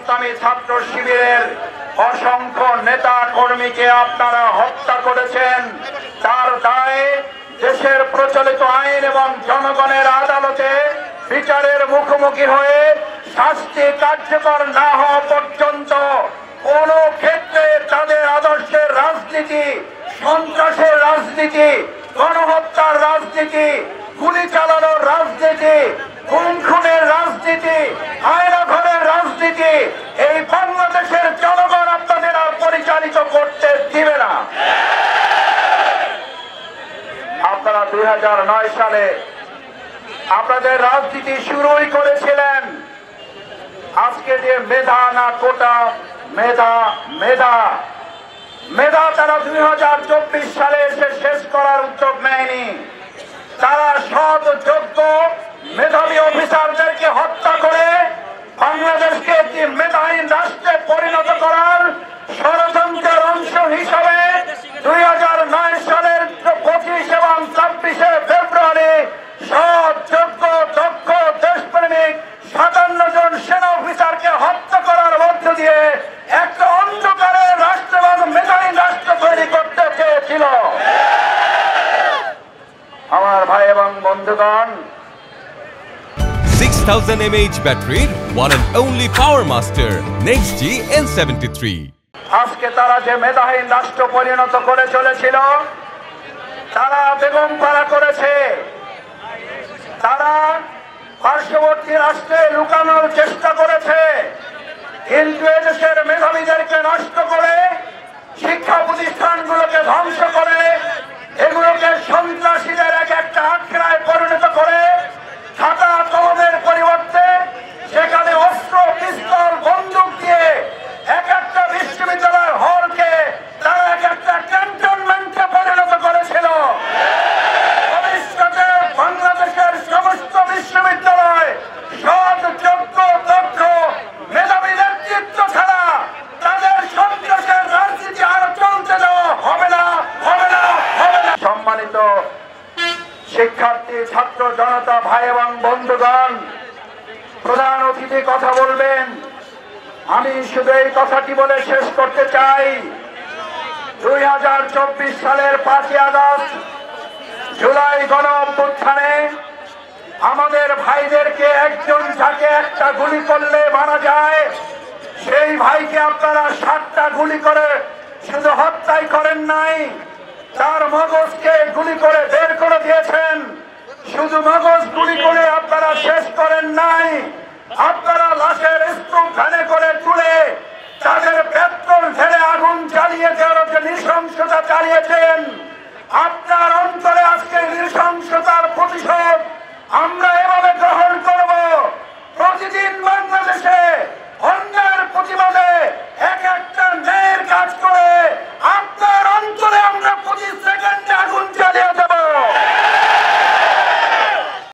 ইসলামী ছাত্র শিবিরের অসংখ্য নেতা কর্মীকে আপনারা হত্যা করেছেন, তার দায়ে দেশের প্রচলিত আইন এবং জনগণের আদালতে বিচারের মুখোমুখি হয়ে শাস্তি কার্যকর না হওয়া পর্যন্ত কোন ক্ষেত্রে তাদের আদর্শের রাজনীতি, সন্ত্রাসের রাজনীতি, গণহত্যার রাজনীতি, গুলি চালানোর রাজনীতি, খুনের রাজনীতি, আয়নাঘরের রাজনীতি এই বাংলাদেশের জনগণ আপনাদের আর পরিচালিত করতে দিবে না। আপনারা 2009 সালে আপনাদের রাজনীতি শুরুই করেছিলেন আজকে যে মেধা না কোটা, মেধা মেধা মেধা তারা 2024 সালে এসে শেষ করার উদ্যোগ নেয়নি। তারা সৎ যোগ্য মেধাবী অফিসারদেরকে হত্যা করে বাংলাদেশকে একটি মেধাহীন রাষ্ট্রে পরিণত করার ষড়যন্ত্রের অংশ হিসাবে 2009 সালের 25 এবং 26 ফেব্রুয়ারি সৎ যোগ্য দক্ষ দেশপ্রেমিক 57 জন সেনা অফিসারকে হত্যা করার মধ্য দিয়ে একটা অন্ধকারের রাষ্ট্র এবং মেধাহীন রাষ্ট্র তৈরি করতে চেয়েছিল। আমার ভাই এবং বন্ধুগণ, 6000 mAh battery, one and only Power Master Next G N73. আজকে তারা যে মেধাহীন রাষ্ট্র পরিণত করে চলেছিল, তারা বেগমপাড়া করেছে, তারা পার্শ্ববর্তী রাষ্ট্রে লুকানোর চেষ্টা করেছে, কিন্তু এদেশের মেধাবীদেরকে নষ্ট করে শিক্ষা প্রতিষ্ঠানগুলোকে ধ্বংস করে এগুলোকে সন্ত্রাসীদের এক একটা আখড়ায় পরিণত করে খাতা কলমের পরিবর্তে সেখানে অস্ত্র, পিস্তল, বন্দুক দিয়ে এক একটা বিশ্ববিদ্যালয়ের হলকে তারা এক একটা ক্যান্টনমেন্টে পরিণত করেছিল। ভবিষ্যতে বাংলাদেশের সমস্ত বিশ্ববিদ্যালয় সৎ যোগ্য দক্ষ মেধাবী নেতৃত্ব ছাড়া তাদের সন্ত্রাসের রাজনীতি আর চলতে দেওয়া হবে না, হবে না, হবে না। সম্মানিত শিক্ষার্থী, ছাত্র জনতা, ভাই এবং বন্ধুগণ, প্রধান অতিথি কথা বলবেন। আমি শুধু এই কথাটি বলে শেষ করতে চাই, 2024 সালের 5ই আগস্ট জুলাই গণ অভ্যুত্থানে আমাদের ভাইদেরকে একজন যাকে একটা গুলি করলে মারা যায়, সেই ভাইকে আপনারা 7টা গুলি করে শুধু হত্যাই করেন নাই, তার মগজকে গুলি করে বের করে দিয়েছেন। শুধু মগজ গুলি করে আপনারা শেষ করেন নাই, আপনারা লাশের স্তূপ ভ্যানে করে তুলে তাদের